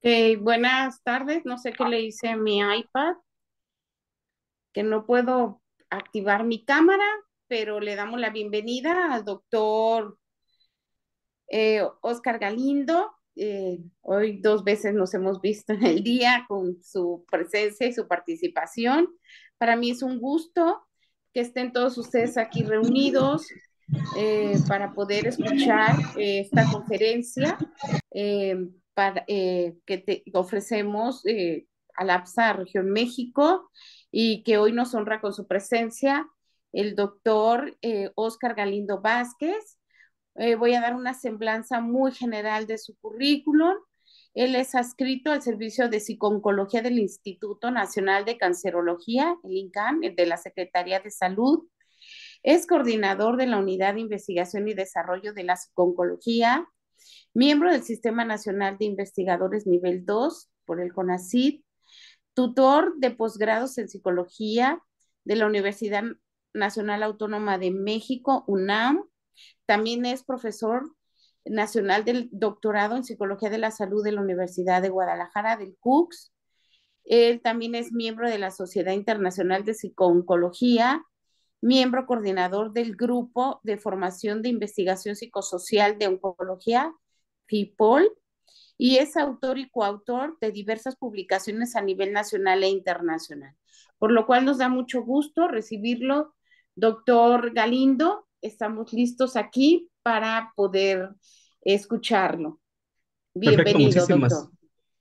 Buenas tardes, no sé qué le hice a mi iPad, que no puedo activar mi cámara, pero le damos la bienvenida al doctor Oscar Galindo. Hoy dos veces nos hemos visto en el día con su presencia y su participación. Para mí es un gusto que estén todos ustedes aquí reunidos para poder escuchar esta conferencia que ofrecemos al APSA Región México y que hoy nos honra con su presencia el doctor Oscar Galindo Vázquez. Voy a dar una semblanza muy general de su currículum. Él es adscrito al Servicio de Psiconcología del Instituto Nacional de Cancerología, el INCAN, de la Secretaría de Salud. Es coordinador de la Unidad de Investigación y Desarrollo de la Psiconcología, miembro del Sistema Nacional de Investigadores Nivel 2 por el CONACYT, tutor de posgrados en psicología de la Universidad Nacional Autónoma de México, UNAM. También es profesor nacional del doctorado en Psicología de la Salud de la Universidad de Guadalajara, del CUCS. Él también es miembro de la Sociedad Internacional de Psico-Oncología, miembro coordinador del Grupo de Formación de Investigación Psicosocial de Oncología, FIPOL, y es autor y coautor de diversas publicaciones a nivel nacional e internacional. Por lo cual nos da mucho gusto recibirlo, doctor Galindo. Estamos listos aquí para poder escucharlo. Perfecto, Bienvenido, doctor.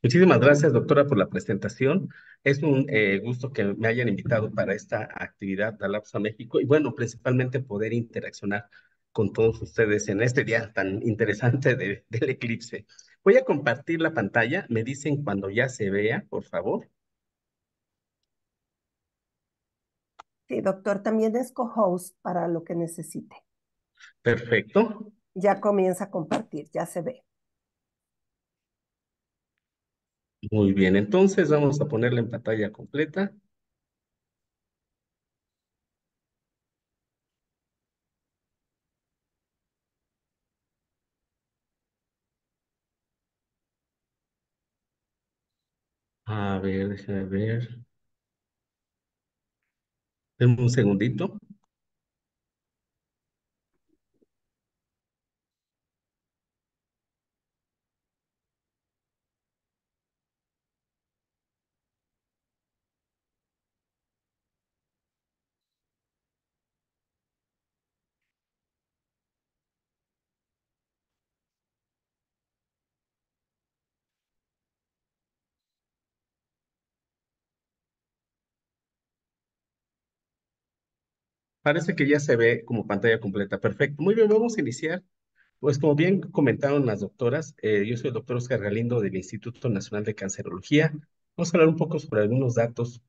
muchísimas gracias, doctora, por la presentación. Es un gusto que me hayan invitado para esta actividad de Alapsa México y bueno, principalmente poder interaccionar con todos ustedes en este día tan interesante del eclipse. Voy a compartir la pantalla, me dicen cuando ya se vea, por favor. Sí, doctor, también es co-host para lo que necesite. Perfecto, Ya comienza a compartir, ya se ve. muy bien, entonces vamos a ponerla en pantalla completa. A ver, déjame ver. Denme un segundito. Parece que ya se ve como pantalla completa. Perfecto. Muy bien, vamos a iniciar. Pues como bien comentaron las doctoras, yo soy el doctor Oscar Galindo del Instituto Nacional de Cancerología. Vamos a hablar un poco sobre algunos datos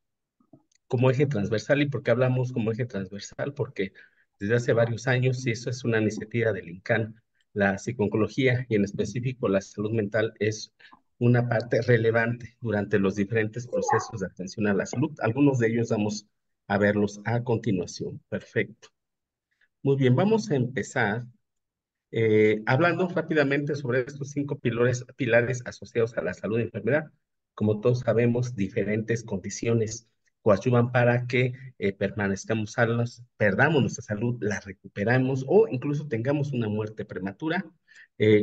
como eje transversal. ¿Y por qué hablamos como eje transversal? Porque desde hace varios años, y eso es una iniciativa del INCAN, la psiconcología y en específico la salud mental es una parte relevante durante los diferentes procesos de atención a la salud. Algunos de ellos vamos a verlos a continuación. Perfecto. Muy bien, vamos a empezar hablando rápidamente sobre estos cinco pilares asociados a la salud y enfermedad. Como todos sabemos, diferentes condiciones coadyuvan para que permanezcamos sanos, perdamos nuestra salud, la recuperamos o incluso tengamos una muerte prematura,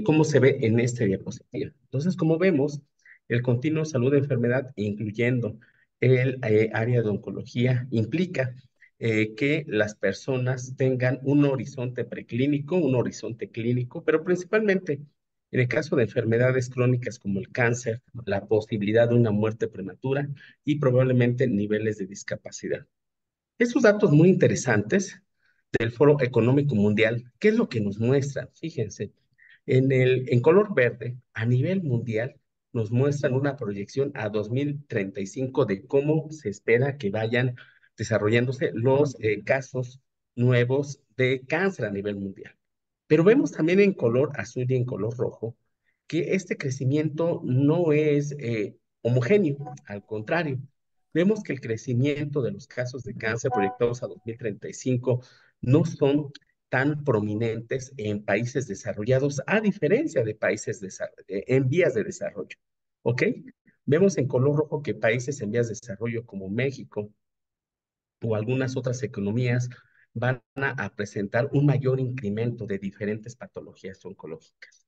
como se ve en este diapositiva. Entonces, como vemos, el continuo salud-enfermedad, incluyendo el área de oncología, implica que las personas tengan un horizonte preclínico, un horizonte clínico, pero principalmente en el caso de enfermedades crónicas como el cáncer, la posibilidad de una muerte prematura y probablemente niveles de discapacidad. Estos datos muy interesantes del Foro Económico Mundial, ¿qué es lo que nos muestran? Fíjense, en color verde, a nivel mundial, nos muestran una proyección a 2035 de cómo se espera que vayan desarrollándose los casos nuevos de cáncer a nivel mundial. Pero vemos también en color azul y en color rojo que este crecimiento no es homogéneo, al contrario, vemos que el crecimiento de los casos de cáncer proyectados a 2035 no son tan prominentes en países desarrollados, a diferencia de países en vías de desarrollo. ¿Ok? Vemos en color rojo que países en vías de desarrollo como México o algunas otras economías van a presentar un mayor incremento de diferentes patologías oncológicas.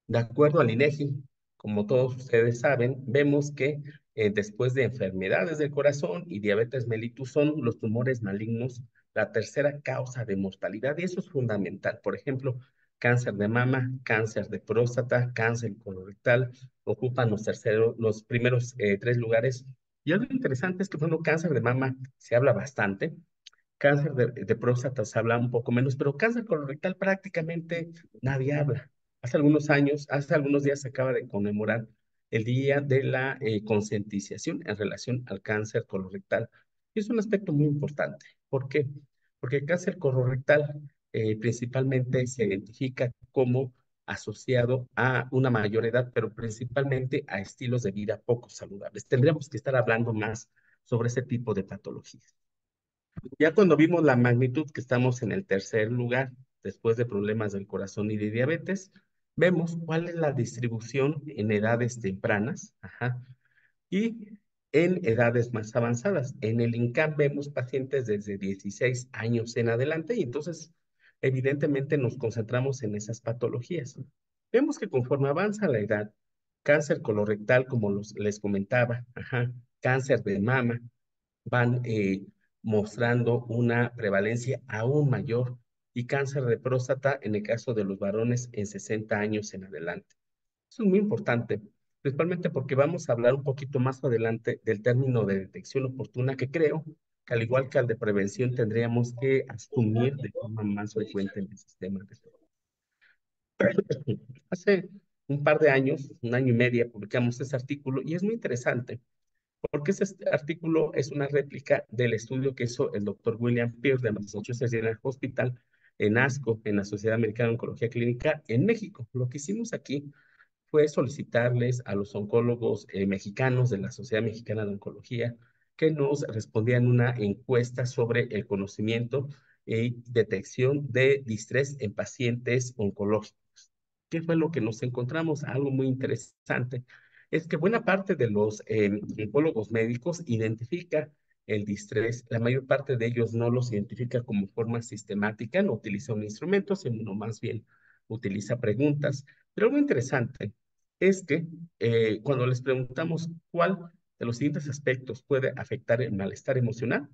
De acuerdo al INEGI, como todos ustedes saben, vemos que después de enfermedades del corazón y diabetes mellitus son los tumores malignos la tercera causa de mortalidad y eso es fundamental. Por ejemplo, cáncer de mama, cáncer de próstata, cáncer colorectal ocupan los primeros tres lugares. Y algo interesante es que, bueno, cáncer de mama se habla bastante, cáncer de próstata se habla un poco menos, pero cáncer colorectal prácticamente nadie habla. Hace algunos días se acaba de conmemorar el Día de la Concientización en relación al cáncer colorectal. Y es un aspecto muy importante. ¿Por qué? Porque el cáncer colorectal principalmente se identifica como asociado a una mayor edad, pero principalmente a estilos de vida poco saludables. Tendríamos que estar hablando más sobre ese tipo de patologías. Ya cuando vimos la magnitud que estamos en el tercer lugar, después de problemas del corazón y de diabetes, vemos cuál es la distribución en edades tempranas, ajá, y en edades más avanzadas. En el INCAN vemos pacientes desde 16 años en adelante y entonces evidentemente nos concentramos en esas patologías. Vemos que conforme avanza la edad, cáncer colorectal, como les comentaba, ajá, cáncer de mama, van mostrando una prevalencia aún mayor y cáncer de próstata en el caso de los varones en 60 años en adelante. Eso es muy importante, principalmente porque vamos a hablar un poquito más adelante del término de detección oportuna que creo que al igual que al de prevención tendríamos que asumir de forma más frecuente en el sistema de salud. Hace un par de años, un año y medio, publicamos ese artículo y es muy interesante porque ese artículo es una réplica del estudio que hizo el doctor William Pierce de Massachusetts General Hospital en ASCO, en la Sociedad Americana de Oncología Clínica en México. Lo que hicimos aquí fue solicitarles a los oncólogos mexicanos de la Sociedad Mexicana de Oncología que nos respondieran una encuesta sobre el conocimiento y detección de distrés en pacientes oncológicos. ¿Qué fue lo que nos encontramos? Algo muy interesante. Es que buena parte de los oncólogos médicos identifica el distrés. La mayor parte de ellos no los identifica como forma sistemática, no utiliza un instrumento, sino más bien utiliza preguntas. Pero algo interesante es que cuando les preguntamos cuál de los siguientes aspectos puede afectar el malestar emocional,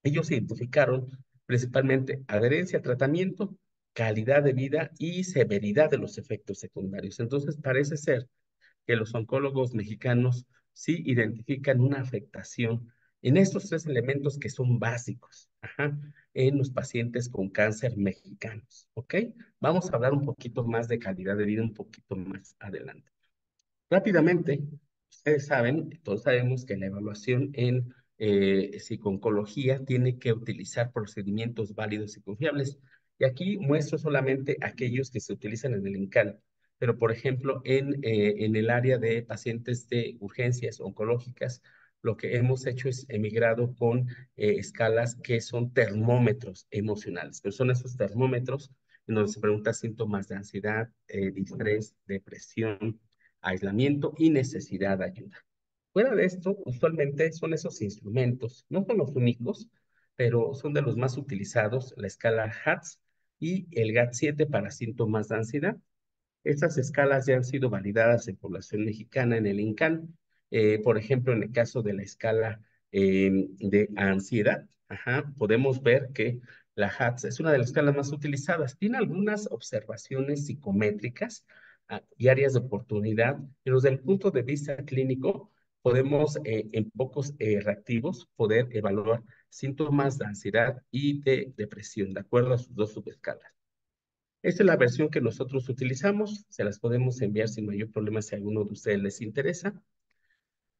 ellos identificaron principalmente adherencia a tratamiento, calidad de vida y severidad de los efectos secundarios. Entonces, parece ser que los oncólogos mexicanos sí identifican una afectación en estos tres elementos que son básicos, ajá, en los pacientes con cáncer mexicanos, ¿ok? Vamos a hablar un poquito más de calidad de vida un poquito más adelante. Rápidamente, ustedes saben, todos sabemos que la evaluación en psiconcología tiene que utilizar procedimientos válidos y confiables. Y aquí muestro solamente aquellos que se utilizan en el INCAN. Pero, por ejemplo, en el área de pacientes de urgencias oncológicas, lo que hemos hecho es emigrado con escalas que son termómetros emocionales, pero son esos termómetros en donde se pregunta síntomas de ansiedad, distrés, depresión, aislamiento y necesidad de ayuda. Fuera de esto, usualmente son esos instrumentos, no son los únicos, pero son de los más utilizados, la escala HATS y el GAT-7 para síntomas de ansiedad. Estas escalas ya han sido validadas en población mexicana en el INCAN. Por ejemplo, en el caso de la escala de ansiedad, ajá, podemos ver que la HATS es una de las escalas más utilizadas. Tiene algunas observaciones psicométricas y áreas de oportunidad, pero desde el punto de vista clínico, podemos en pocos reactivos poder evaluar síntomas de ansiedad y de depresión, de acuerdo a sus dos subescalas. Esta es la versión que nosotros utilizamos. Se las podemos enviar sin mayor problema si a alguno de ustedes les interesa.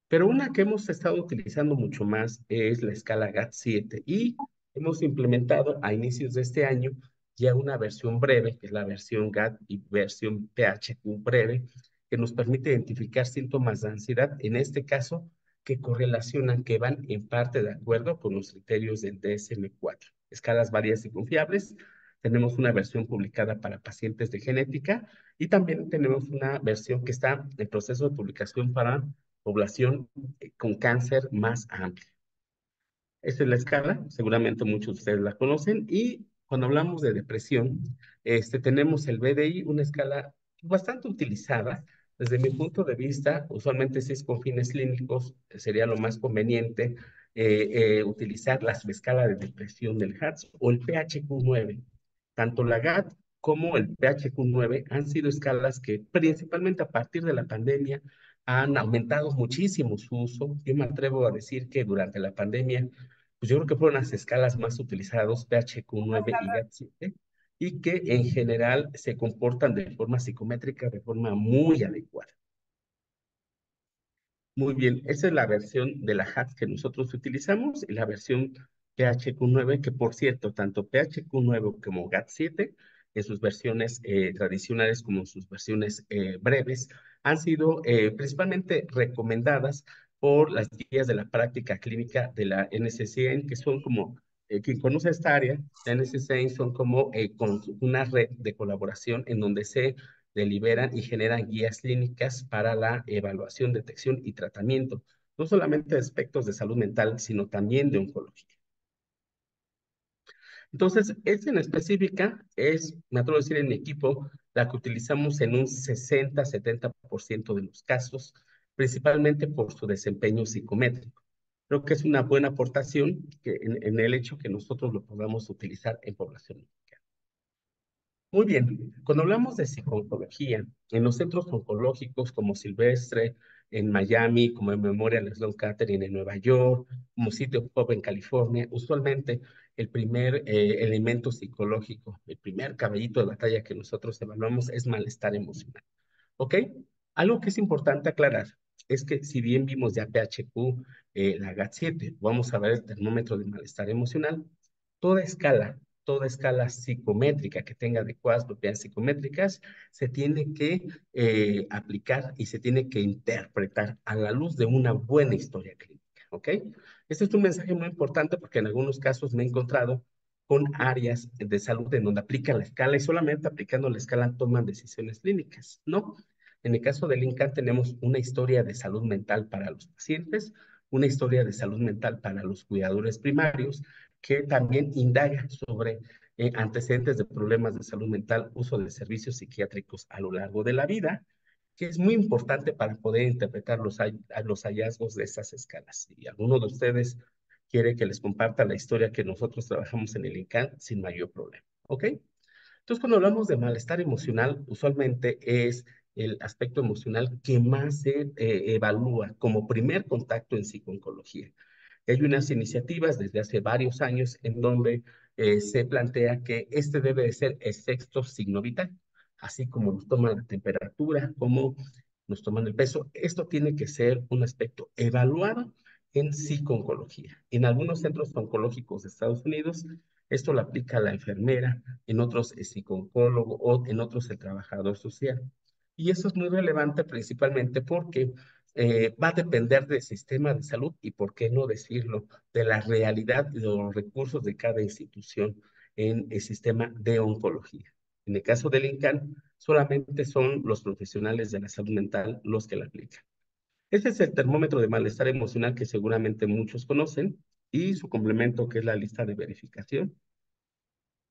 Pero una que hemos estado utilizando mucho más es la escala GAT-7 y hemos implementado a inicios de este año ya una versión breve, que es la versión GAT y versión PHQ breve, que nos permite identificar síntomas de ansiedad, en este caso, que correlacionan, que van en parte de acuerdo con los criterios del DSM-4. Escalas varias y confiables tenemos una versión publicada para pacientes de genética y también tenemos una versión que está en proceso de publicación para población con cáncer más amplio. Esta es la escala, seguramente muchos de ustedes la conocen. Y cuando hablamos de depresión, tenemos el BDI, una escala bastante utilizada. Desde mi punto de vista, usualmente si es con fines clínicos, sería lo más conveniente utilizar la subescala de depresión del HATS o el PHQ-9. Tanto la GAT como el PHQ-9 han sido escalas que principalmente a partir de la pandemia han aumentado muchísimo su uso. Yo me atrevo a decir que durante la pandemia pues yo creo que fueron las escalas más utilizadas, PHQ-9 y GAT-7, y que en general se comportan de forma psicométrica, de forma muy adecuada. Muy bien, esa es la versión de la HAT que nosotros utilizamos y la versión PHQ-9, que por cierto, tanto PHQ-9 como GAT-7, en sus versiones tradicionales como en sus versiones breves, han sido principalmente recomendadas por las guías de la práctica clínica de la NCCN, que son como, quien conoce esta área, la NCCN son como con una red de colaboración en donde se deliberan y generan guías clínicas para la evaluación, detección y tratamiento, no solamente de aspectos de salud mental, sino también de oncología. Entonces, esta en específica es, me atrevo a decir en mi equipo, la que utilizamos en un 60-70% de los casos, principalmente por su desempeño psicométrico. Creo que es una buena aportación que en el hecho que nosotros lo podamos utilizar en población. Muy bien, cuando hablamos de psico-oncología, en los centros oncológicos como Silvestre, en Miami, como en Memorial Sloan Kettering en Nueva York, como Sitio Pop en California, usualmente el primer elemento psicológico, el primer caballito de batalla que nosotros evaluamos es malestar emocional. ¿Ok? Algo que es importante aclarar es que si bien vimos ya PHQ, la GAT-7, vamos a ver el termómetro de malestar emocional, toda escala, toda escala psicométrica que tenga adecuadas propiedades psicométricas, se tiene que aplicar y se tiene que interpretar a la luz de una buena historia clínica. ¿Ok? Este es un mensaje muy importante porque en algunos casos me he encontrado con áreas de salud en donde aplican la escala y solamente aplicando la escala toman decisiones clínicas, ¿no? En el caso del INCAN tenemos una historia de salud mental para los pacientes, una historia de salud mental para los cuidadores primarios, que también indaga sobre antecedentes de problemas de salud mental, uso de servicios psiquiátricos a lo largo de la vida, que es muy importante para poder interpretar los hallazgos de estas escalas. Si alguno de ustedes quiere que les comparta la historia que nosotros trabajamos en el INCAN, sin mayor problema. ¿Ok? Entonces, cuando hablamos de malestar emocional, usualmente es el aspecto emocional que más se evalúa como primer contacto en psicooncología. Hay unas iniciativas desde hace varios años en donde se plantea que este debe de ser el sexto signo vital, así como nos toman la temperatura, como nos toman el peso. Esto tiene que ser un aspecto evaluado en psicooncología. En algunos centros oncológicos de Estados Unidos, esto lo aplica la enfermera, en otros el psicooncólogo o en otros el trabajador social. Y eso es muy relevante principalmente porque va a depender del sistema de salud y, por qué no decirlo, de la realidad y de los recursos de cada institución en el sistema de oncología. En el caso del INCAN, solamente son los profesionales de la salud mental los que la aplican. Este es el termómetro de malestar emocional que seguramente muchos conocen y su complemento que es la lista de verificación.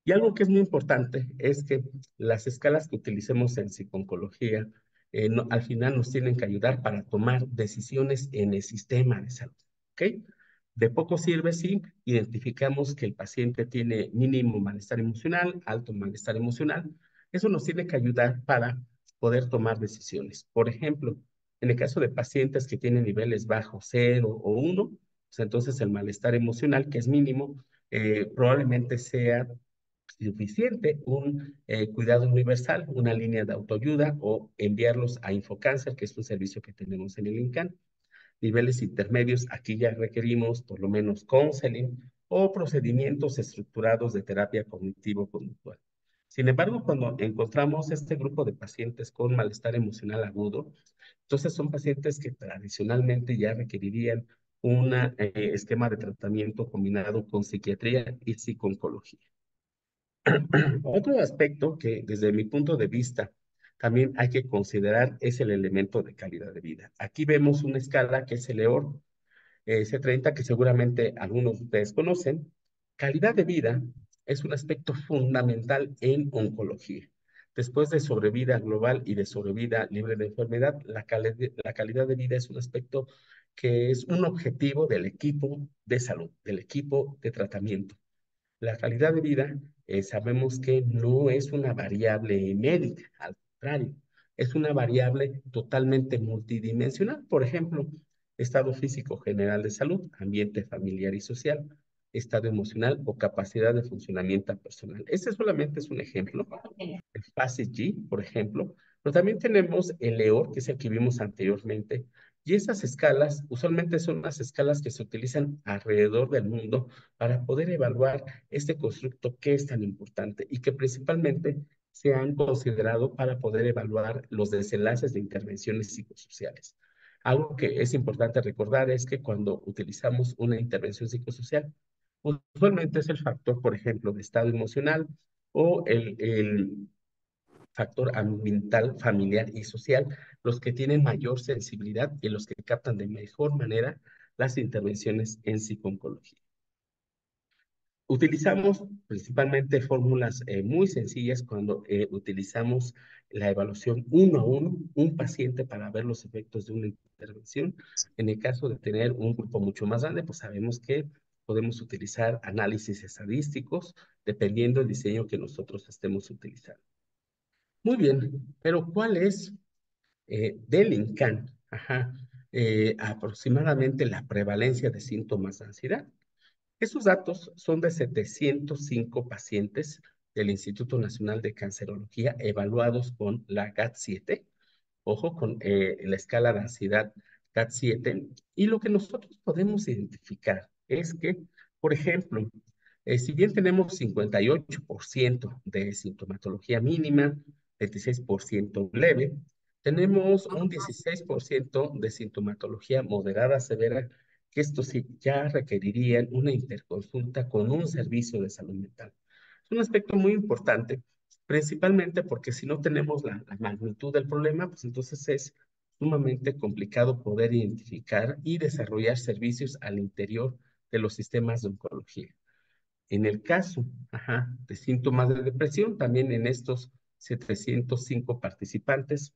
Y algo que es muy importante es que las escalas que utilicemos en psicooncología al final nos tienen que ayudar para tomar decisiones en el sistema de salud. ¿Ok? De poco sirve si identificamos que el paciente tiene mínimo malestar emocional, alto malestar emocional. Eso nos tiene que ayudar para poder tomar decisiones. Por ejemplo, en el caso de pacientes que tienen niveles bajos, 0 o 1, pues entonces el malestar emocional, que es mínimo, probablemente sea suficiente un cuidado universal, una línea de autoayuda o enviarlos a Infocáncer, que es un servicio que tenemos en el INCAN. Niveles intermedios, aquí ya requerimos por lo menos counseling o procedimientos estructurados de terapia cognitivo-conductual. Sin embargo, cuando encontramos este grupo de pacientes con malestar emocional agudo, entonces son pacientes que tradicionalmente ya requerirían un esquema de tratamiento combinado con psiquiatría y psicooncología. Otro aspecto que desde mi punto de vista también hay que considerar es el elemento de calidad de vida. Aquí vemos una escala que es el EOR C30, que seguramente algunos de ustedes conocen. Calidad de vida es un aspecto fundamental en oncología. Después de sobrevida global y de sobrevida libre de enfermedad, la calidad de vida es un aspecto que es un objetivo del equipo de salud, del equipo de tratamiento. La calidad de vida, sabemos que no es una variable médica, al contrario, es una variable totalmente multidimensional. Por ejemplo, estado físico general de salud, ambiente familiar y social, estado emocional o capacidad de funcionamiento personal. Este solamente es un ejemplo, el FACIT-G, por ejemplo, pero también tenemos el EOR, que es el que vimos anteriormente, y esas escalas usualmente son las escalas que se utilizan alrededor del mundo para poder evaluar este constructo que es tan importante y que principalmente se han considerado para poder evaluar los desenlaces de intervenciones psicosociales. Algo que es importante recordar es que cuando utilizamos una intervención psicosocial, usualmente es el factor, por ejemplo, de estado emocional o el factor ambiental, familiar y social, los que tienen mayor sensibilidad y los que captan de mejor manera las intervenciones en psicooncología. Utilizamos principalmente fórmulas muy sencillas cuando utilizamos la evaluación uno a uno, un paciente para ver los efectos de una intervención. En el caso de tener un grupo mucho más grande, pues sabemos que podemos utilizar análisis estadísticos dependiendo del diseño que nosotros estemos utilizando. Muy bien, pero ¿cuál es del INCAN? Ajá, aproximadamente la prevalencia de síntomas de ansiedad. Estos datos son de 705 pacientes del Instituto Nacional de Cancerología evaluados con la GAT-7, ojo, con la escala de ansiedad GAT-7, y lo que nosotros podemos identificar es que, por ejemplo, si bien tenemos 58% de sintomatología mínima, 26% leve, tenemos un 16% de sintomatología moderada severa, que esto sí ya requerirían una interconsulta con un servicio de salud mental. Es un aspecto muy importante, principalmente porque si no tenemos la magnitud del problema, pues entonces es sumamente complicado poder identificar y desarrollar servicios al interior de los sistemas de oncología. En el caso, de síntomas de depresión, también en estos 705 participantes,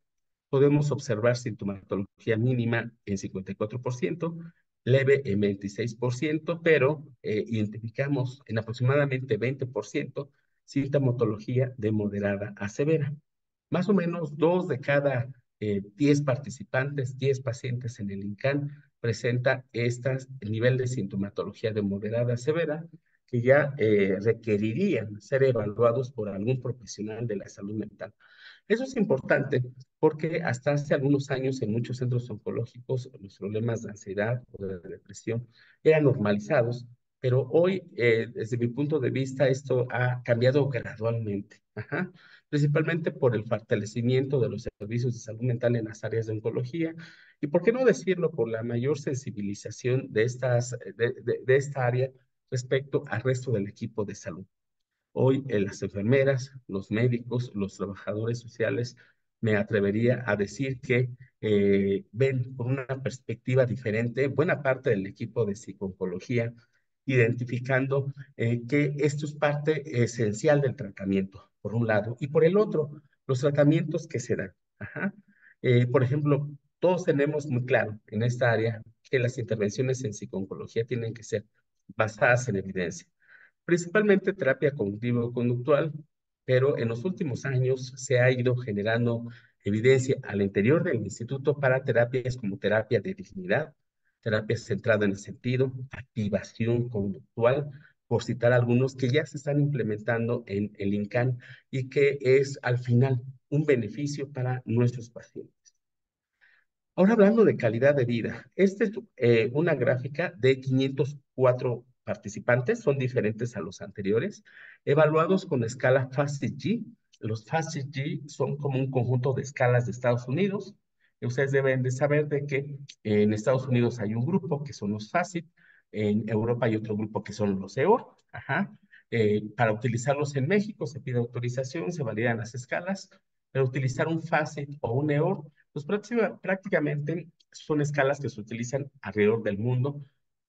podemos observar sintomatología mínima en 54%, leve en 26%, pero identificamos en aproximadamente 20% sintomatología de moderada a severa. Más o menos 2 de cada 10 participantes, 10 pacientes en el INCAN, presenta este nivel de sintomatología de moderada a severa, que ya requerirían ser evaluados por algún profesional de la salud mental. Eso es importante porque hasta hace algunos años en muchos centros oncológicos los problemas de ansiedad o de depresión eran normalizados, pero hoy, desde mi punto de vista, esto ha cambiado gradualmente, principalmente por el fortalecimiento de los servicios de salud mental en las áreas de oncología y, por qué no decirlo, por la mayor sensibilización de esta área respecto al resto del equipo de salud. Hoy las enfermeras, los médicos, los trabajadores sociales, me atrevería a decir que ven con una perspectiva diferente buena parte del equipo de psicooncología, identificando que esto es parte esencial del tratamiento, por un lado, y por el otro, los tratamientos que se dan. Por ejemplo, todos tenemos muy claro en esta área que las intervenciones en psicooncología tienen que ser basadas en evidencia, principalmente terapia cognitivo-conductual, pero en los últimos años se ha ido generando evidencia al interior del instituto para terapias como terapia de dignidad, terapia centrada en el sentido, activación conductual, por citar algunos que ya se están implementando en el INCAN y que es al final un beneficio para nuestros pacientes. Ahora hablando de calidad de vida, esta es una gráfica de 504 participantes, son diferentes a los anteriores, evaluados con escala FACIT-G. Los FACIT-G son como un conjunto de escalas de Estados Unidos. Y ustedes deben de saber de que en Estados Unidos hay un grupo que son los FACIT, en Europa hay otro grupo que son los EOR. Para utilizarlos en México se pide autorización, se validan las escalas, pero utilizar un FACET o un EOR, pues prácticamente son escalas que se utilizan alrededor del mundo,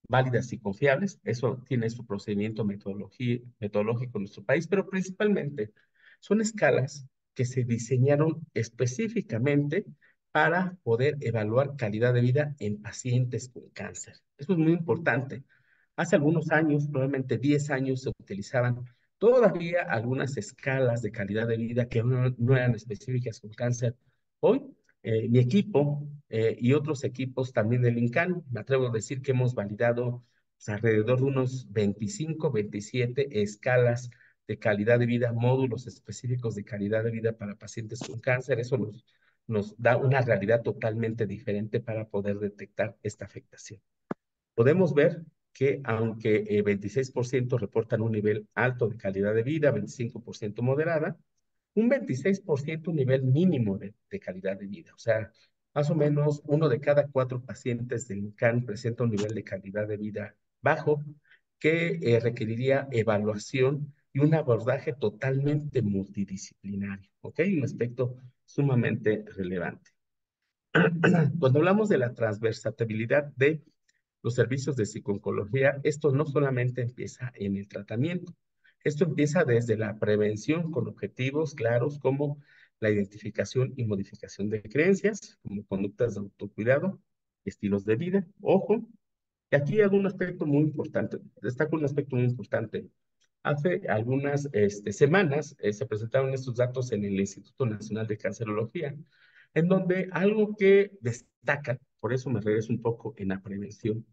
válidas y confiables. Eso tiene su procedimiento metodológico en nuestro país, pero principalmente son escalas que se diseñaron específicamente para poder evaluar calidad de vida en pacientes con cáncer. Eso es muy importante. Hace algunos años, probablemente 10 años, se utilizaban todavía algunas escalas de calidad de vida que no eran específicas con cáncer. Hoy, mi equipo y otros equipos también del INCAN, me atrevo a decir que hemos validado pues, alrededor de unos 25, 27 escalas de calidad de vida, módulos específicos de calidad de vida para pacientes con cáncer. Eso nos da una realidad totalmente diferente para poder detectar esta afectación. Podemos ver que aunque 26% reportan un nivel alto de calidad de vida, 25% moderada, un 26% un nivel mínimo de calidad de vida. O sea, más o menos uno de cada 4 pacientes del INCAN presenta un nivel de calidad de vida bajo que requeriría evaluación y un abordaje totalmente multidisciplinario. ¿Ok? Un aspecto sumamente relevante. Cuando hablamos de la transversabilidad de los servicios de psicooncología, esto no solamente empieza en el tratamiento, esto empieza desde la prevención con objetivos claros como la identificación y modificación de creencias, como conductas de autocuidado, estilos de vida. Ojo, y aquí hay un aspecto muy importante, destaco un aspecto muy importante. Hace algunas semanas se presentaron estos datos en el Instituto Nacional de Cancerología, en donde algo que destaca, por eso me regreso un poco en la prevención,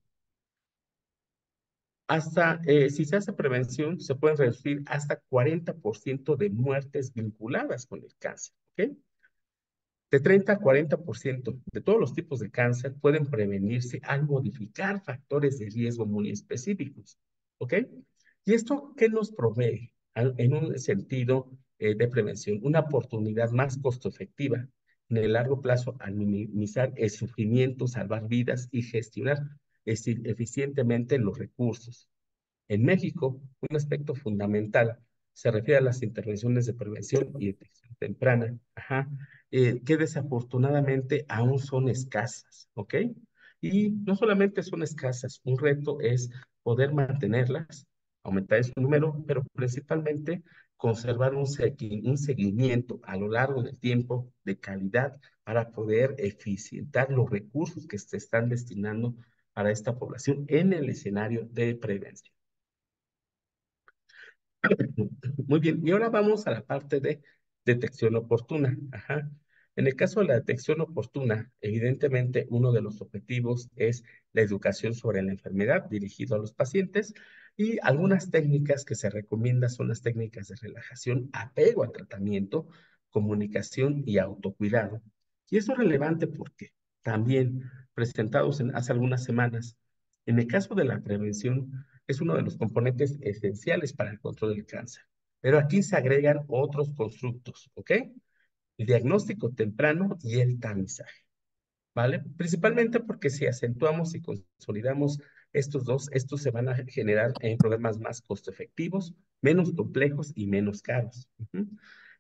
hasta, si se hace prevención, se pueden reducir hasta 40% de muertes vinculadas con el cáncer, ¿ok? De 30 a 40% de todos los tipos de cáncer pueden prevenirse al modificar factores de riesgo muy específicos, ¿ok? ¿Y esto qué nos provee en un sentido de prevención? Una oportunidad más costo efectiva en el largo plazo al minimizar el sufrimiento, salvar vidas y gestionar eficientemente los recursos. En México, un aspecto fundamental se refiere a las intervenciones de prevención y detección temprana, ajá, que desafortunadamente aún son escasas, ¿ok? Y no solamente son escasas, un reto es poder mantenerlas, aumentar su número, pero principalmente conservar un seguimiento a lo largo del tiempo de calidad para poder eficientar los recursos que se están destinando para esta población en el escenario de prevención. Muy bien, y ahora vamos a la parte de detección oportuna. Ajá. En el caso de la detección oportuna, evidentemente uno de los objetivos es la educación sobre la enfermedad dirigido a los pacientes y algunas técnicas que se recomiendan son las técnicas de relajación, apego al tratamiento, comunicación y autocuidado. Y eso es relevante porque también presentados hace algunas semanas, en el caso de la prevención, es uno de los componentes esenciales para el control del cáncer. Pero aquí se agregan otros constructos, ¿ok? El diagnóstico temprano y el tamizaje, ¿vale? Principalmente porque si acentuamos y consolidamos estos dos, estos se van a generar en programas más costo efectivos, menos complejos y menos caros. Ujú.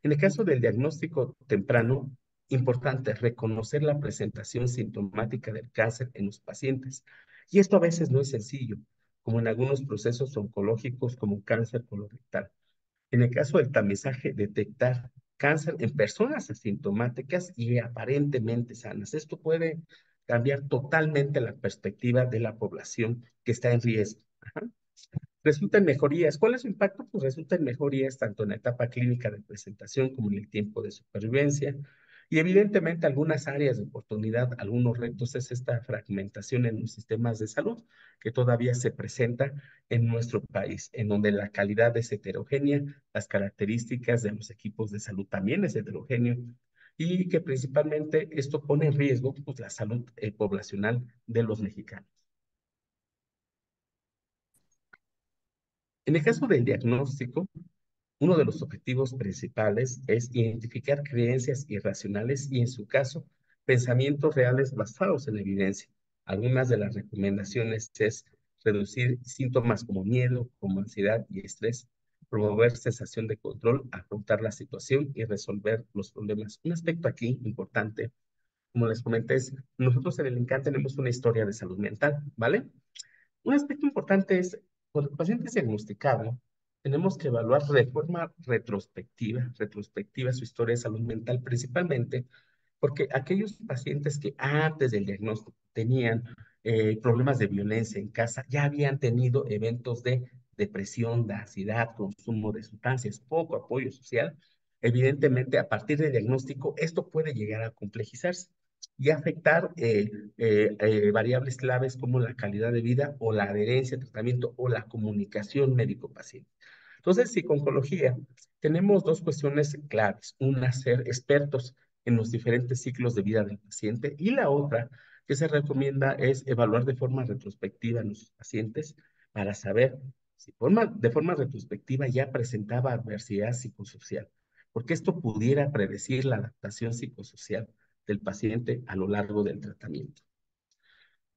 En el caso del diagnóstico temprano, importante reconocer la presentación sintomática del cáncer en los pacientes. Y esto a veces no es sencillo, como en algunos procesos oncológicos como cáncer colorectal. En el caso del tamizaje, detectar cáncer en personas asintomáticas y aparentemente sanas. Esto puede cambiar totalmente la perspectiva de la población que está en riesgo. Ajá. Resultan mejorías. ¿Cuál es su impacto? Pues resultan mejorías tanto en la etapa clínica de presentación como en el tiempo de supervivencia. Y evidentemente algunas áreas de oportunidad, algunos retos es esta fragmentación en los sistemas de salud que todavía se presenta en nuestro país, en donde la calidad es heterogénea, las características de los equipos de salud también es heterogéneo y que principalmente esto pone en riesgo pues, la salud poblacional de los mexicanos. En el caso del diagnóstico, uno de los objetivos principales es identificar creencias irracionales y, en su caso, pensamientos reales basados en evidencia. Algunas de las recomendaciones es reducir síntomas como miedo, como ansiedad y estrés, promover sensación de control, afrontar la situación y resolver los problemas. Un aspecto aquí importante, como les comenté, es nosotros en el INCAN tenemos una historia de salud mental, ¿vale? Un aspecto importante es, cuando el paciente es diagnosticado, tenemos que evaluar de forma retrospectiva su historia de salud mental, principalmente porque aquellos pacientes que antes del diagnóstico tenían problemas de violencia en casa, ya habían tenido eventos de depresión, de ansiedad, consumo de sustancias, poco apoyo social, evidentemente a partir del diagnóstico esto puede llegar a complejizarse y afectar variables claves como la calidad de vida o la adherencia al tratamiento o la comunicación médico-paciente. Entonces, si con oncología tenemos dos cuestiones claves. Una, ser expertos en los diferentes ciclos de vida del paciente y la otra que se recomienda es evaluar de forma retrospectiva a nuestros pacientes para saber si de forma retrospectiva ya presentaba adversidad psicosocial, porque esto pudiera predecir la adaptación psicosocial del paciente a lo largo del tratamiento.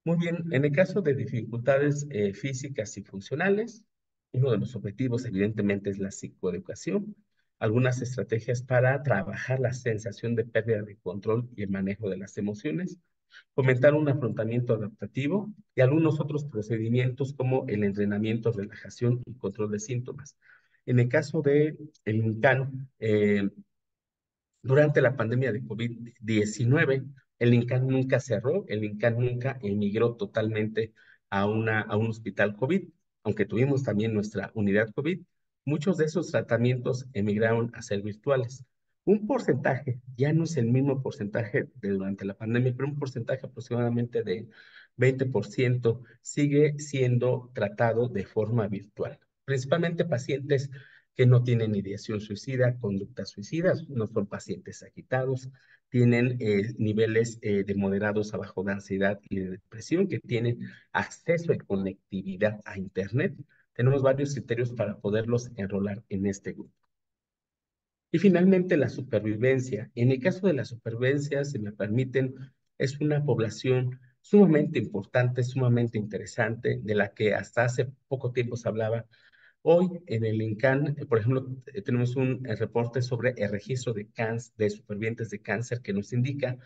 Muy bien, en el caso de dificultades físicas y funcionales, uno de los objetivos evidentemente es la psicoeducación, algunas estrategias para trabajar la sensación de pérdida de control y el manejo de las emociones, fomentar un afrontamiento adaptativo y algunos otros procedimientos como el entrenamiento, relajación y control de síntomas. En el caso de el INCAN, durante la pandemia de COVID-19, el INCAN nunca cerró, el INCAN nunca emigró totalmente a un hospital COVID, aunque tuvimos también nuestra unidad COVID, muchos de esos tratamientos emigraron a ser virtuales. Un porcentaje, ya no es el mismo porcentaje de durante la pandemia, pero un porcentaje aproximadamente de 20% sigue siendo tratado de forma virtual. Principalmente pacientes que no tienen ideación suicida, conductas suicidas, no son pacientes agitados, tienen niveles de moderados a bajo de ansiedad y de depresión, que tienen acceso y conectividad a Internet. Tenemos varios criterios para poderlos enrolar en este grupo. Y finalmente la supervivencia. En el caso de la supervivencia, si me permiten, es una población sumamente importante, sumamente interesante, de la que hasta hace poco tiempo se hablaba. Hoy en el INCAN, por ejemplo, tenemos un reporte sobre el registro de supervivientes de cáncer que nos indica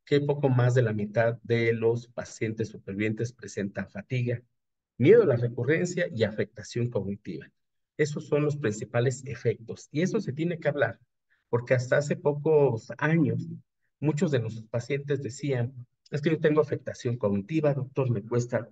que poco más de la mitad de los pacientes supervivientes presentan fatiga, miedo a la recurrencia y afectación cognitiva. Esos son los principales efectos y eso se tiene que hablar, porque hasta hace pocos años muchos de nuestros pacientes decían, es que yo tengo afectación cognitiva, doctor, me cuesta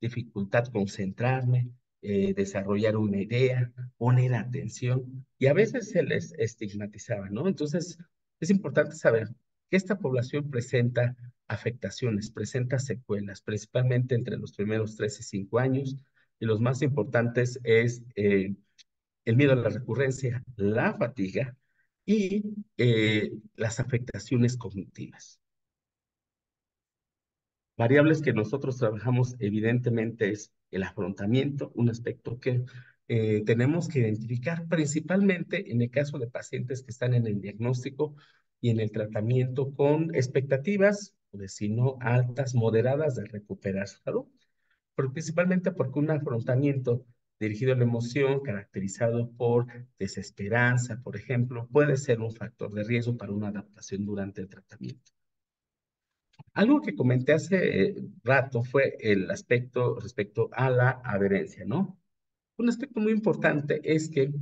dificultad concentrarme, desarrollar una idea, poner atención, y a veces se les estigmatizaba, ¿no? Entonces, es importante saber que esta población presenta afectaciones, presenta secuelas, principalmente entre los primeros 3 y 5 años, y los más importantes es el miedo a la recurrencia, la fatiga y las afectaciones cognitivas. Variables que nosotros trabajamos evidentemente es el afrontamiento, un aspecto que tenemos que identificar principalmente en el caso de pacientes que están en el diagnóstico y en el tratamiento con expectativas, o de si no altas, moderadas de recuperar su salud, pero principalmente porque un afrontamiento dirigido a la emoción, caracterizado por desesperanza, por ejemplo, puede ser un factor de riesgo para una adaptación durante el tratamiento. Algo que comenté hace rato fue el aspecto respecto a la adherencia, ¿no? Un aspecto muy importante es que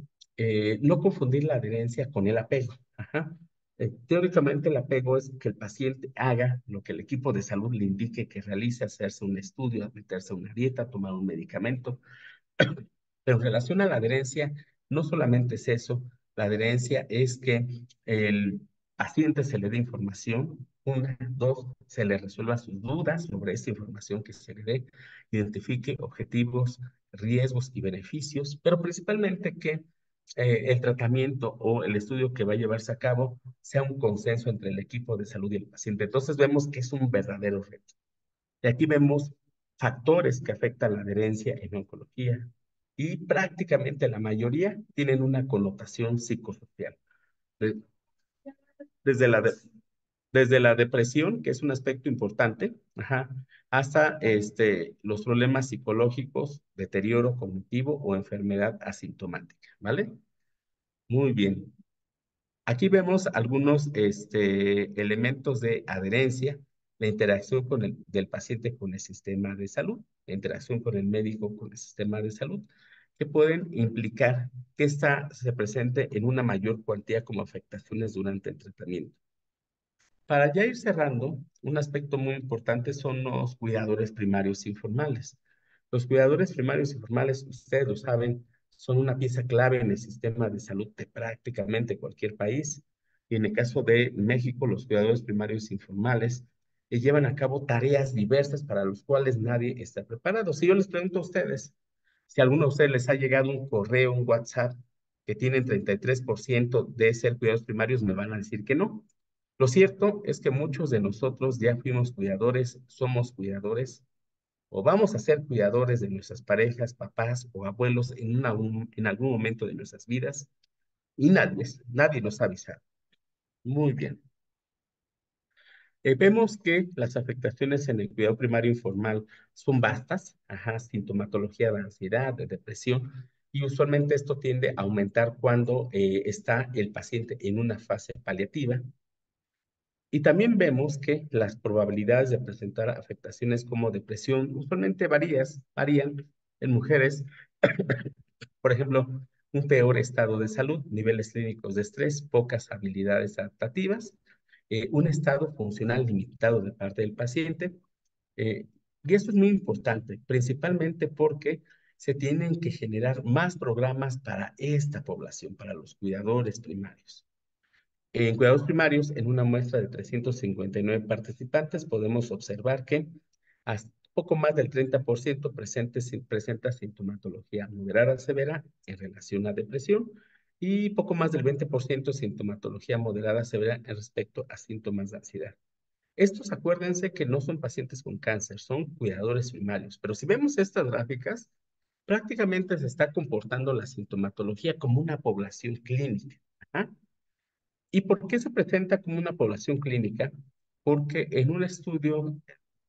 no confundir la adherencia con el apego. Ajá. Teóricamente el apego es que el paciente haga lo que el equipo de salud le indique que realice, hacerse un estudio, meterse a una dieta, tomar un medicamento. Pero en relación a la adherencia, no solamente es eso, la adherencia es que el paciente se le dé información, una, dos, se le resuelva sus dudas sobre esta información que se le dé, identifique objetivos, riesgos y beneficios, pero principalmente que el tratamiento o el estudio que va a llevarse a cabo sea un consenso entre el equipo de salud y el paciente. Entonces vemos que es un verdadero reto. Y aquí vemos factores que afectan la adherencia en oncología y prácticamente la mayoría tienen una connotación psicosocial. De- Desde la, desde la depresión, que es un aspecto importante, ajá, hasta los problemas psicológicos, deterioro cognitivo o enfermedad asintomática, ¿vale? Muy bien. Aquí vemos algunos elementos de adherencia, la interacción del paciente con el sistema de salud, la interacción con el médico con el sistema de salud, que pueden implicar que esta se presente en una mayor cuantía como afectaciones durante el tratamiento. Para ya ir cerrando, un aspecto muy importante son los cuidadores primarios informales. Los cuidadores primarios informales, ustedes lo saben, son una pieza clave en el sistema de salud de prácticamente cualquier país. Y en el caso de México, los cuidadores primarios informales llevan a cabo tareas diversas para las cuales nadie está preparado. Si yo les pregunto a ustedes, si a alguno de ustedes les ha llegado un correo, un WhatsApp, que tienen 33% de ser cuidados primarios, me van a decir que no. Lo cierto es que muchos de nosotros ya fuimos cuidadores, somos cuidadores o vamos a ser cuidadores de nuestras parejas, papás o abuelos en algún momento de nuestras vidas y nadie nos ha avisado. Muy bien. Vemos que las afectaciones en el cuidado primario informal son vastas, ajá, sintomatología de ansiedad, de depresión, y usualmente esto tiende a aumentar cuando está el paciente en una fase paliativa. Y también vemos que las probabilidades de presentar afectaciones como depresión usualmente varían en mujeres, por ejemplo, un peor estado de salud, niveles clínicos de estrés, pocas habilidades adaptativas, un estado funcional limitado de parte del paciente. eh, y esto es muy importante, principalmente porque se tienen que generar más programas para esta población, para los cuidadores primarios. En cuidados primarios, en una muestra de 359 participantes, podemos observar que hasta poco más del 30% presenta sintomatología moderada severa en relación a depresión y poco más del 20% sintomatología moderada severa en respecto a síntomas de ansiedad. Estos, acuérdense que no son pacientes con cáncer, son cuidadores primarios, pero si vemos estas gráficas, prácticamente se está comportando la sintomatología como una población clínica. Ajá. ¿Y por qué se presenta como una población clínica? Porque en un estudio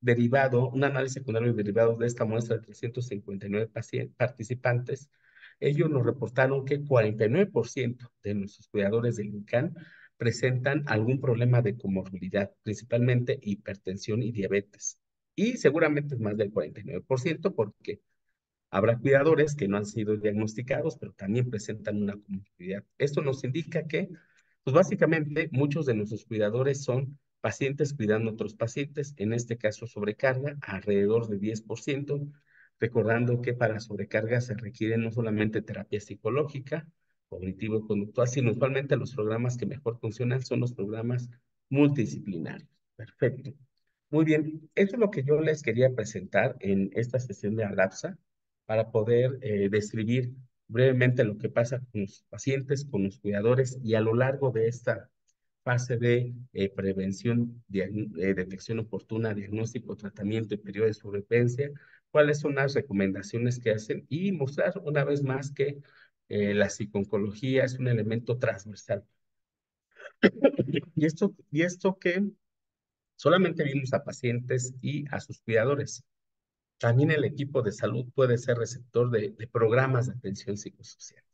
derivado, un análisis secundario derivado de esta muestra de 359 participantes, ellos nos reportaron que 49% de nuestros cuidadores del INCAN presentan algún problema de comorbilidad, principalmente hipertensión y diabetes. Y seguramente es más del 49% porque habrá cuidadores que no han sido diagnosticados, pero también presentan una comorbilidad. Esto nos indica que, pues básicamente, muchos de nuestros cuidadores son pacientes cuidando a otros pacientes, en este caso sobrecarga, alrededor de 10%, recordando que para sobrecarga se requiere no solamente terapia psicológica, cognitivo-conductual, sino usualmente los programas que mejor funcionan son los programas multidisciplinarios. Perfecto. Muy bien, eso es lo que yo les quería presentar en esta sesión de ALAPSA para poder describir brevemente lo que pasa con los pacientes, con los cuidadores y a lo largo de esta fase de prevención, detección oportuna, diagnóstico, tratamiento y periodo de sobrevivencia, cuáles son las recomendaciones que hacen y mostrar una vez más que la psiconcología es un elemento transversal. Y esto que solamente vimos a pacientes y a sus cuidadores. También el equipo de salud puede ser receptor de programas de atención psicosocial.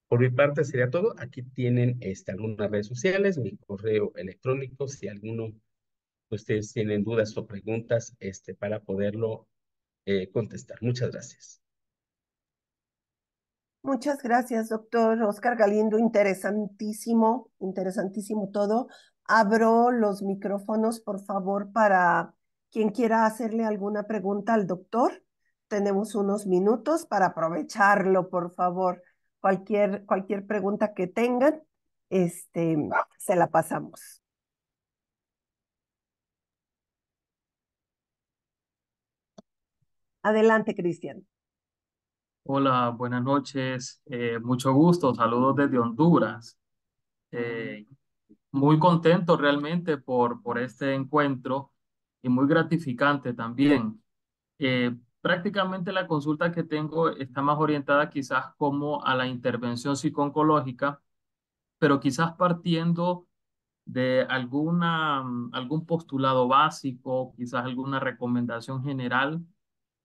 Por mi parte sería todo. Aquí tienen algunas redes sociales, mi correo electrónico, si alguno de ustedes tienen dudas o preguntas para poderlo contestar. Muchas gracias. Muchas gracias, doctor Oscar Galindo. Interesantísimo, interesantísimo todo. Abro los micrófonos, por favor, para quien quiera hacerle alguna pregunta al doctor. Tenemos unos minutos para aprovecharlo, por favor. Cualquier pregunta que tengan, este, se la pasamos. Adelante, Cristian. Hola, buenas noches. Mucho gusto. Saludos desde Honduras. Eh, Muy contento realmente por este encuentro y muy gratificante también. Prácticamente la consulta que tengo está más orientada quizás como a la intervención psiconcológica, pero quizás partiendo de algún postulado básico, quizás alguna recomendación general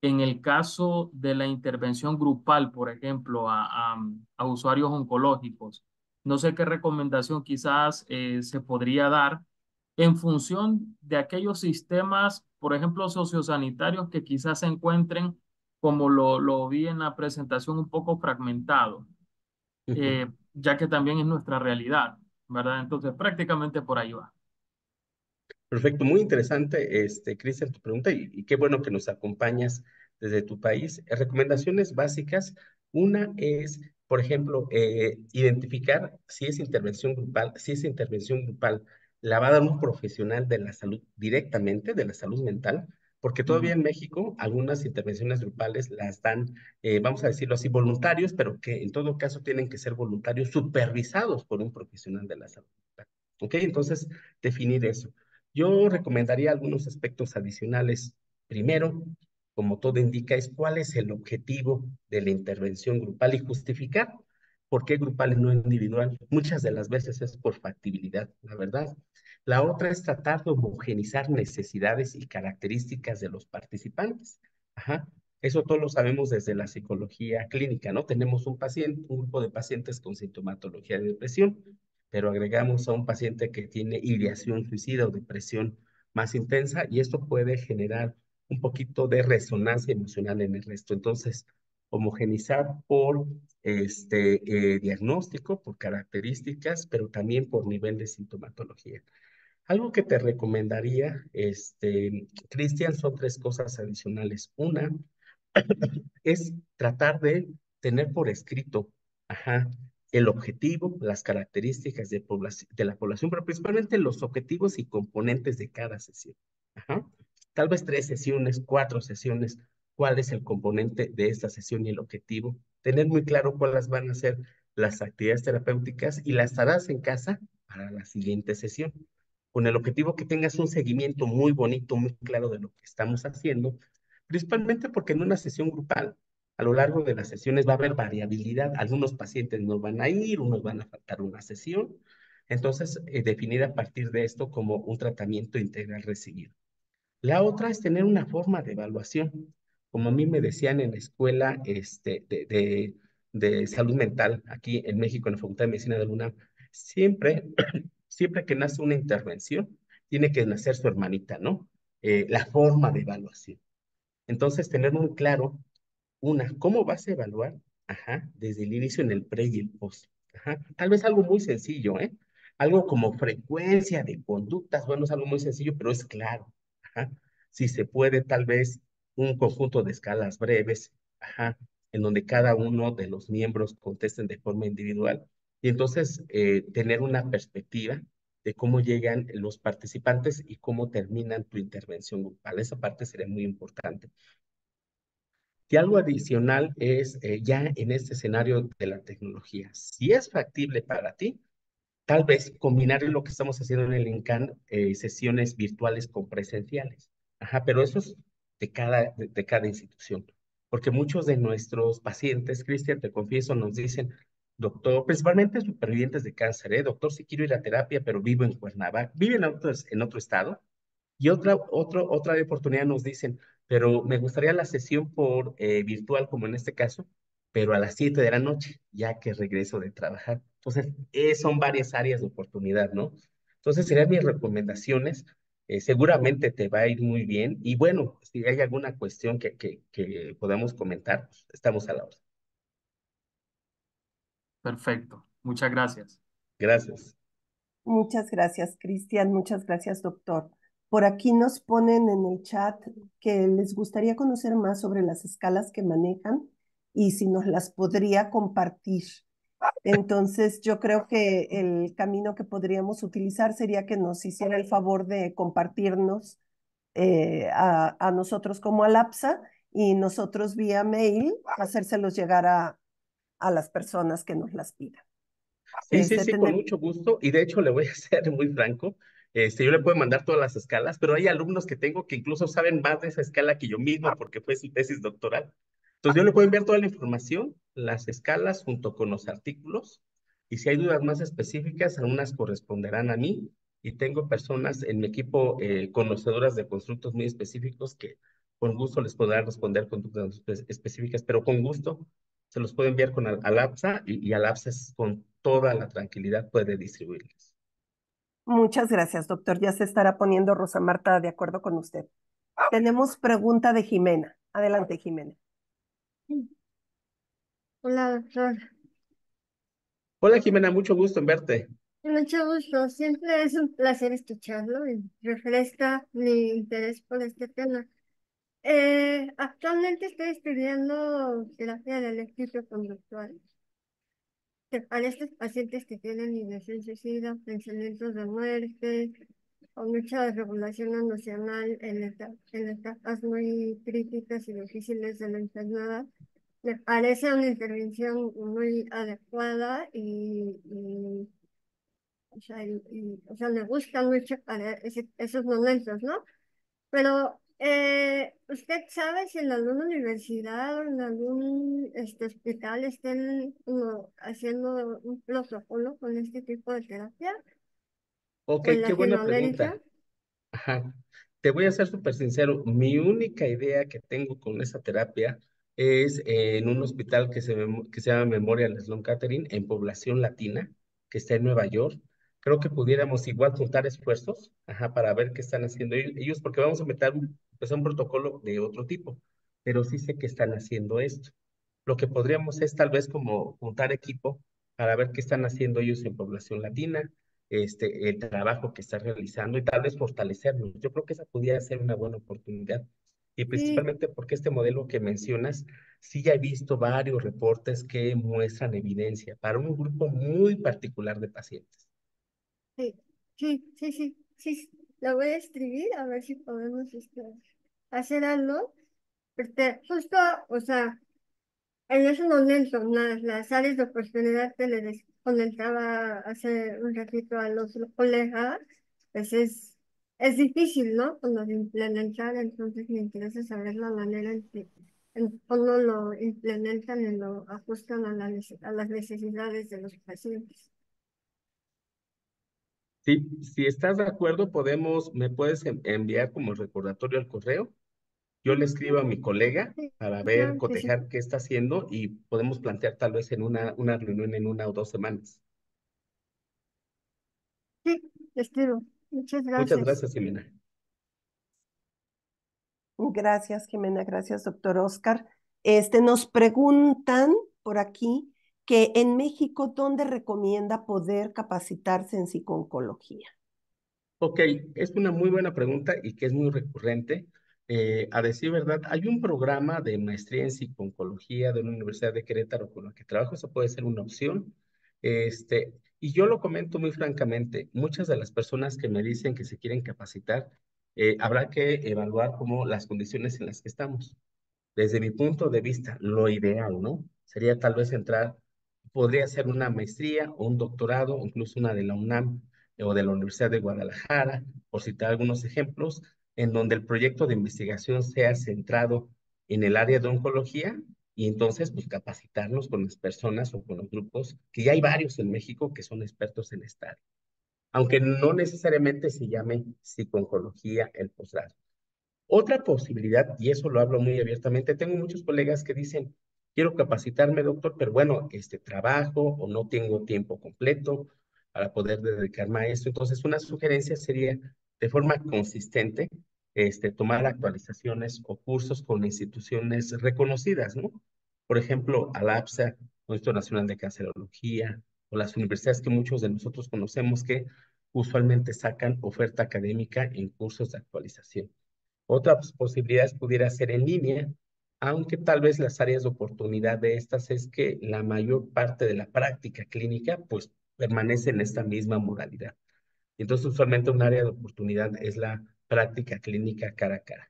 en el caso de la intervención grupal, por ejemplo, a usuarios oncológicos. No sé qué recomendación quizás se podría dar en función de aquellos sistemas, por ejemplo, sociosanitarios que quizás se encuentren, como lo vi en la presentación, un poco fragmentado, Ujú. ya que también es nuestra realidad, ¿verdad? Entonces, prácticamente por ahí va. Perfecto, muy interesante, Cristian, tu pregunta y qué bueno que nos acompañas desde tu país. Recomendaciones básicas. Una es, por ejemplo, identificar si es intervención grupal, si esa intervención grupal la va a dar un profesional de la salud directamente, de la salud mental, porque todavía Ujú. en México algunas intervenciones grupales las dan, vamos a decirlo así, voluntarios, pero que en todo caso tienen que ser voluntarios supervisados por un profesional de la salud mental. ¿Ok? Entonces, definir eso. Yo recomendaría algunos aspectos adicionales. Primero, como todo indica, es cuál es el objetivo de la intervención grupal y justificar por qué grupal y no individual. Muchas de las veces es por factibilidad, la verdad. La otra es tratar de homogenizar necesidades y características de los participantes. Ajá. Eso todos lo sabemos desde la psicología clínica, ¿no? Tenemos un paciente, un grupo de pacientes con sintomatología de depresión, pero agregamos a un paciente que tiene ideación suicida o depresión más intensa y esto puede generar un poquito de resonancia emocional en el resto. Entonces, homogenizar por diagnóstico, por características, pero también por nivel de sintomatología. Algo que te recomendaría, Cristian, son tres cosas adicionales. Una, es tratar de tener por escrito, ajá, el objetivo, las características de la población, pero principalmente los objetivos y componentes de cada sesión. Ajá. Tal vez 3 sesiones, 4 sesiones, cuál es el componente de esta sesión y el objetivo. Tener muy claro cuáles van a ser las actividades terapéuticas y las harás en casa para la siguiente sesión. Con el objetivo que tengas un seguimiento muy bonito, muy claro de lo que estamos haciendo, principalmente porque en una sesión grupal, a lo largo de las sesiones va a haber variabilidad. Algunos pacientes no van a ir, unos van a faltar una sesión. Entonces, definir a partir de esto como un tratamiento integral recibido. La otra es tener una forma de evaluación. Como a mí me decían en la escuela de salud mental aquí en México, en la Facultad de Medicina de la UNAM, siempre, siempre que nace una intervención, tiene que nacer su hermanita, ¿no? La forma de evaluación. Entonces, tener muy claro, una, ¿cómo vas a evaluar? Ajá, desde el inicio en el pre y el post. Ajá, tal vez algo muy sencillo, ¿eh? Algo como frecuencia de conductas, bueno, es algo muy sencillo, pero es claro. Ajá, si se puede, tal vez un conjunto de escalas breves, ajá, en donde cada uno de los miembros contesten de forma individual. Y entonces, tener una perspectiva de cómo llegan los participantes y cómo terminan tu intervención grupal. Esa parte sería muy importante. Y algo adicional es ya en este escenario de la tecnología, si es factible para ti, tal vez combinar lo que estamos haciendo en el INCAN, sesiones virtuales con presenciales. Ajá, pero eso es de cada institución. Porque muchos de nuestros pacientes, Cristian, te confieso, nos dicen, doctor, principalmente supervivientes de cáncer, doctor, si quiero ir a terapia, pero vivo en Cuernavaca, vivo en otro estado, y otra oportunidad nos dicen, pero me gustaría la sesión por virtual, como en este caso, pero a las 7 de la noche, ya que regreso de trabajar. Entonces, son varias áreas de oportunidad, ¿no? Entonces, serían mis recomendaciones. Seguramente te va a ir muy bien. Y bueno, si hay alguna cuestión que podamos comentar, pues, estamos a la orden. Perfecto. Muchas gracias. Gracias. Muchas gracias, Cristian. Muchas gracias, doctor. Por aquí nos ponen en el chat que les gustaría conocer más sobre las escalas que manejan y si nos las podría compartir. Entonces, yo creo que el camino que podríamos utilizar sería que nos hiciera el favor de compartirnos a nosotros como al APSA y nosotros vía mail hacérselos llegar a las personas que nos las pidan. Sí, sí, Este, sí, con tener, mucho gusto. Y de hecho le voy a ser muy franco. Yo le puedo mandar todas las escalas, pero hay alumnos que tengo que incluso saben más de esa escala que yo mismo porque fue su tesis doctoral. Entonces yo le puedo enviar toda la información, las escalas junto con los artículos. Y si hay dudas más específicas, algunas corresponderán a mí y tengo personas en mi equipo conocedoras de constructos muy específicos que con gusto les podrán responder con dudas específicas, pero con gusto se los puede enviar con Alapsa y Alapsa con toda la tranquilidad puede distribuirles. Muchas gracias, doctor. Ya se estará poniendo Rosa Marta de acuerdo con usted. Tenemos pregunta de Jimena. Adelante, Jimena. Hola, doctor. Hola Jimena, mucho gusto en verte. Mucho gusto. Siempre es un placer escucharlo y refresca mi interés por este tema. Actualmente estoy estudiando terapia dialéctica conductual para estos pacientes que tienen ideación suicida, pensamientos de muerte o mucha regulación emocional en etapas muy críticas y difíciles de la enfermedad. Me parece una intervención muy adecuada o sea, me gustan mucho para esos momentos, ¿no? Pero, ¿usted sabe si en alguna universidad o en algún hospital estén como, haciendo un protocolo con este tipo de terapia? Ok, ¿O en qué buena Latinoamérica? pregunta. Ajá. Te voy a ser súper sincero. Mi única idea que tengo con esa terapia es en un hospital que se llama Memorial Sloan Kettering en población latina, que está en Nueva York. Creo que pudiéramos igual juntar esfuerzos, ajá, para ver qué están haciendo ellos, porque vamos a meter pues, un protocolo de otro tipo, pero sí sé que están haciendo esto. Lo que podríamos es tal vez como juntar equipo para ver qué están haciendo ellos en población latina, el trabajo que está realizando y tal vez fortalecerlo. Yo creo que esa pudiera ser una buena oportunidad. Y Sí, principalmente porque este modelo que mencionas, sí ya he visto varios reportes que muestran evidencia para un grupo muy particular de pacientes. sí, sí. Lo voy a escribir a ver si podemos hacer algo. Justo, o sea, en ese momento, las áreas de oportunidad que les comentaba hace un ratito a los colegas, pues es difícil, ¿no? Como de implementar, entonces me interesa saber la manera en cómo lo implementan y lo ajustan a las necesidades de los pacientes. Sí, si estás de acuerdo, me puedes enviar como recordatorio al correo. Yo le escribo a mi colega Sí, para ver, claro que sí. cotejar qué está haciendo y podemos plantear tal vez en una reunión en 1 o 2 semanas. Sí, te escribo. Muchas Muchas gracias. gracias, Jimena. Gracias, Jimena. Gracias, doctor Oscar. Nos preguntan por aquí que en México, ¿dónde recomienda poder capacitarse en psico-oncología? Ok, es una muy buena pregunta y que es muy recurrente. A decir verdad, hay un programa de maestría en psico-oncología de la Universidad de Querétaro con la que trabajo, eso puede ser una opción. Y yo lo comento muy francamente, muchas de las personas que me dicen que se quieren capacitar, habrá que evaluar como las condiciones en las que estamos. Desde mi punto de vista, lo ideal, ¿no? Sería tal vez entrar, podría ser una maestría o un doctorado, incluso una de la UNAM o de la Universidad de Guadalajara, por citar algunos ejemplos, en donde el proyecto de investigación sea centrado en el área de oncología y entonces pues capacitarnos con las personas o con los grupos, que ya hay varios en México que son expertos en esta área, aunque no necesariamente se llame psico-oncología el posgrado. Otra posibilidad, y eso lo hablo muy abiertamente, tengo muchos colegas que dicen, quiero capacitarme, doctor, pero bueno, trabajo o no tengo tiempo completo para poder dedicarme a esto. Entonces, una sugerencia sería, de forma consistente, tomar actualizaciones o cursos con instituciones reconocidas, ¿no? Por ejemplo, ALAPSA, Instituto Nacional de Cancerología, o las universidades que muchos de nosotros conocemos que usualmente sacan oferta académica en cursos de actualización. Otras posibilidades pudiera ser en línea, aunque tal vez las áreas de oportunidad de estas es que la mayor parte de la práctica clínica pues permanece en esta misma modalidad. Entonces, usualmente un área de oportunidad es la práctica clínica cara a cara.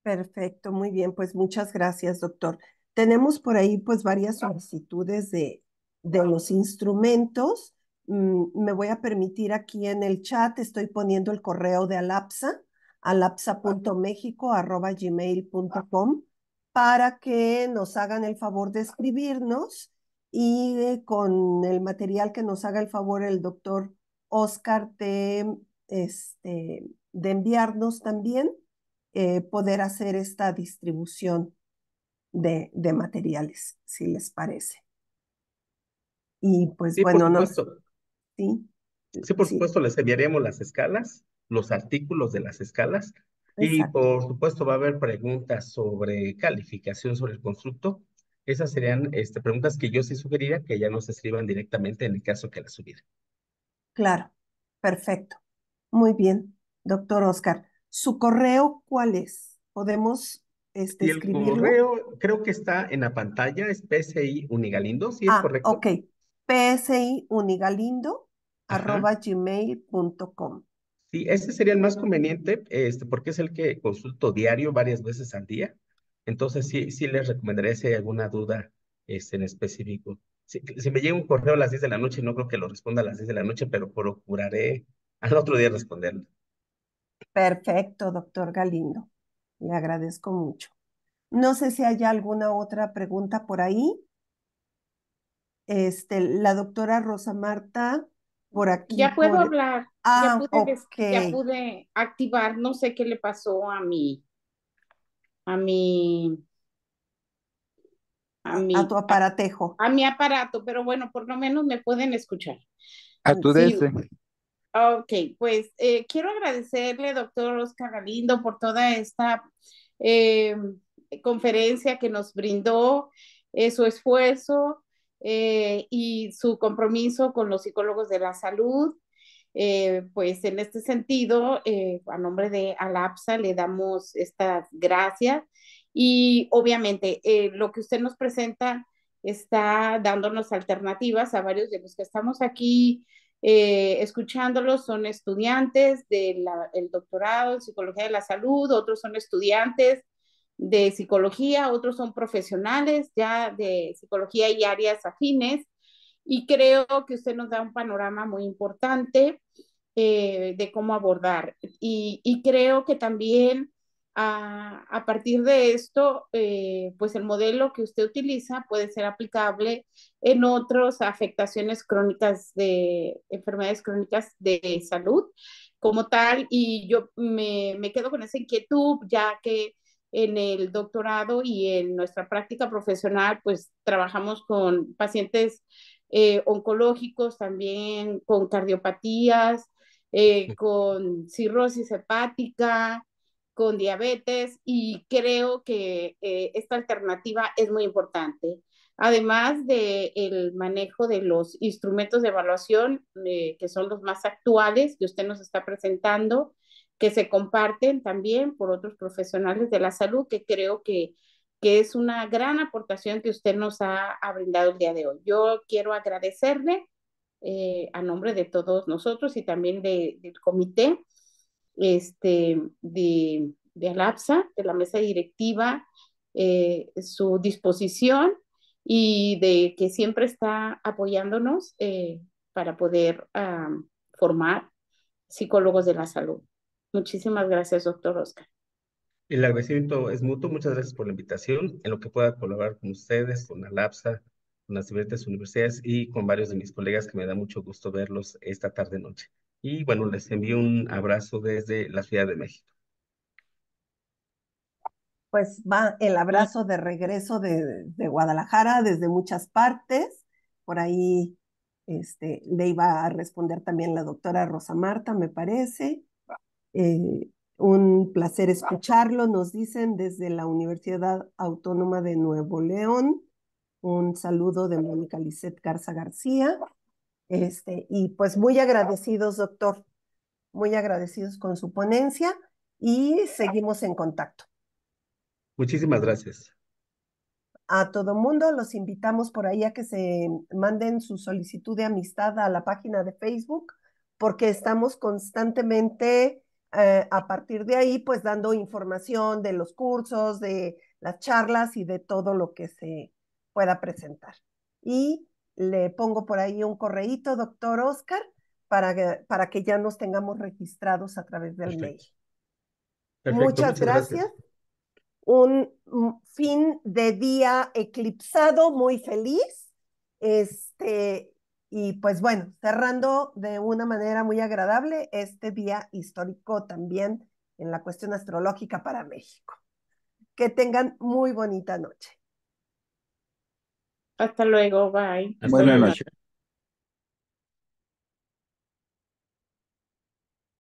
Perfecto, muy bien, pues muchas gracias, doctor. Tenemos por ahí pues varias solicitudes de los instrumentos. Me voy a permitir aquí en el chat, estoy poniendo el correo de Alapsa, alapsa.mexico@gmail.com, para que nos hagan el favor de escribirnos y con el material que nos haga el favor el doctor Oscar de enviarnos también, poder hacer esta distribución de materiales, si les parece. Y pues Sí, por bueno, supuesto. sí, Sí, por sí, supuesto, les enviaremos las escalas, los artículos de las escalas, y exacto. por supuesto va a haber preguntas sobre calificación sobre el constructo. Esas serían preguntas que yo sí sugeriría que ya nos escriban directamente en el caso que las subiera. Claro, perfecto. Muy bien, doctor Oscar. ¿Su correo cuál es? ¿Podemos Y el escribirlo? correo creo que está en la pantalla, es PSI Unigalindo, ¿sí es Ah, correcto? ok. Ajá. psiunigalindo@gmail.com. Sí, ese sería el más conveniente, porque es el que consulto diario varias veces al día. Entonces, sí, sí les recomendaría si hay alguna duda, en específico. Si me llega un correo a las 10 de la noche, no creo que lo responda a las 10 de la noche, pero procuraré al otro día responderlo. Perfecto, doctor Galindo. Le agradezco mucho. No sé si hay alguna otra pregunta por ahí. La doctora Rosa Marta, por aquí Ya puedo por... hablar, Ah, ok. ya pude activar, no sé qué le pasó a mi, a A mi, tu aparatejo. a mi aparato, pero bueno, por lo menos me pueden escuchar. A tu Sí, DS. ok, pues quiero agradecerle, doctor Oscar Galindo, por toda esta eh, conferencia que nos brindó, su esfuerzo y su compromiso con los psicólogos de la salud. Pues en este sentido, a nombre de ALAPSA le damos estas gracias y obviamente lo que usted nos presenta está dándonos alternativas a varios de los que estamos aquí escuchándolos. Son estudiantes del doctorado en psicología de la salud, otros son estudiantes de psicología, otros son profesionales ya de psicología y áreas afines. Y creo que usted nos da un panorama muy importante de cómo abordar. Y creo que también a partir de esto, pues el modelo que usted utiliza puede ser aplicable en otras afectaciones crónicas de enfermedades crónicas de salud como tal. Y yo me quedo con esa inquietud, ya que en el doctorado y en nuestra práctica profesional, pues trabajamos con pacientes oncológicos, también con cardiopatías, con cirrosis hepática, con diabetes, y creo que esta alternativa es muy importante. Además del el manejo de los instrumentos de evaluación, que son los más actuales que usted nos está presentando, que se comparten también por otros profesionales de la salud, que creo que es una gran aportación que usted nos ha brindado el día de hoy. Yo quiero agradecerle a nombre de todos nosotros y también del comité de ALAPSA, de la mesa directiva, su disposición y de que siempre está apoyándonos para poder formar psicólogos de la salud. Muchísimas gracias, doctor Oscar. El agradecimiento es mutuo. Muchas gracias por la invitación. En lo que pueda colaborar con ustedes, con ALAPSA, con las diferentes universidades y con varios de mis colegas que me da mucho gusto verlos esta tarde-noche. Y bueno, les envío un abrazo desde la Ciudad de México. Pues va el abrazo de regreso de Guadalajara desde muchas partes. Por ahí le iba a responder también la doctora Rosa Marta, me parece. Un placer escucharlo, nos dicen desde la Universidad Autónoma de Nuevo León. Un saludo de Mónica Lisset Garza García. Y pues muy agradecidos, doctor, muy agradecidos con su ponencia y seguimos en contacto. Muchísimas gracias. A todo mundo los invitamos por ahí a que se manden su solicitud de amistad a la página de Facebook, porque estamos constantemente a partir de ahí, pues dando información de los cursos, de las charlas y de todo lo que se pueda presentar. Y le pongo por ahí un correíto, doctor Oscar, para que ya nos tengamos registrados a través del mail. Perfecto. Perfecto, Muchas muchas gracias. gracias. Un fin de día eclipsado muy feliz. Y pues bueno, cerrando de una manera muy agradable este día histórico también en la cuestión astrológica para México. Que tengan muy bonita noche. Hasta luego, bye. Hasta Buenas luego. noches.